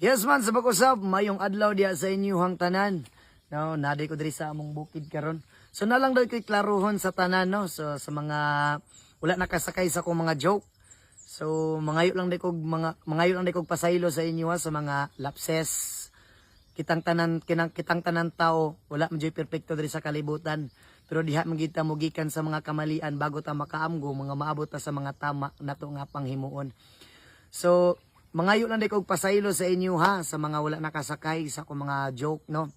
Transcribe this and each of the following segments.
Yes man, sa pag-usap, mayong adlaw diya sa inyong tanan. No, naday ko diri sa among bukid karon. So na lang daw ko'y klaruhon sa tanan no. So sa mga wala nakasakay sa kong mga joke. So mangayo lang day kog pasaylo sa inyo ha, sa mga lapses. Kitang tanan tao, wala man jud perpekto diri sa kalibutan. Pero diha man kita mugikan sa mga kamalian bago ta makaamgo, mga maabot ta sa mga tama nato nga panghimuon. So mangayo lang day kog pasaylo sa inyo ha, sa mga wala nakasakay sa akong mga joke no.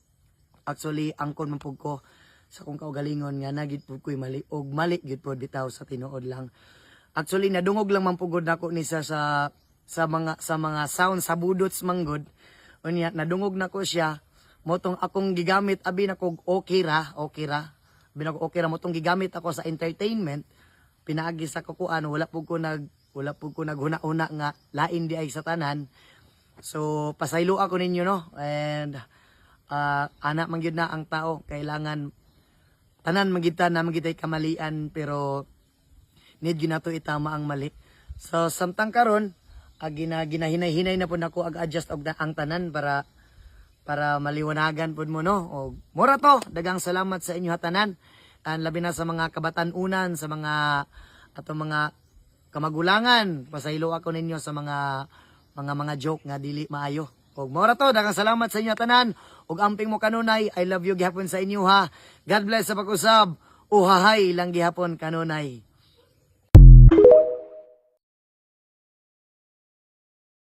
Actually angkon man pud ko sa akong kaugalingon nga nagid pud ko'y mali og mali gid pud bitaw sa tinuod lang. Actually nadungog lang man pugod nako ni sa mga sound sa budots manggod. Unya nadungog nako siya motong akong gigamit abi na kog okay ra. Binag okay ra motong gigamit ako sa entertainment. Pinaagi sa kukuan wala pud ko naghuna-una nga lain di ay sa tanan. So pasaylo ako ninyo no. And anak man gyud na ang tao, kailangan tanan magita na magitay kamalian pero need gyud nato itama ang mali. So samtang karon ginahinay-hinay na po nako ag-adjust og ang tanan para maliwanagan pud mo no. Og mura to, dagang salamat sa inyo tanan. And labi na sa mga kabatan-unan, sa mga kamagulangan, pasaylo ako ninyo sa mga joke nga dili maayo. Og mora to, daghang salamat sa inyo tanan. Og amping mo kanunay, I love you gihapon sa inyo ha. God bless sa pag-usab. Uhahay lang gihapon kanunay.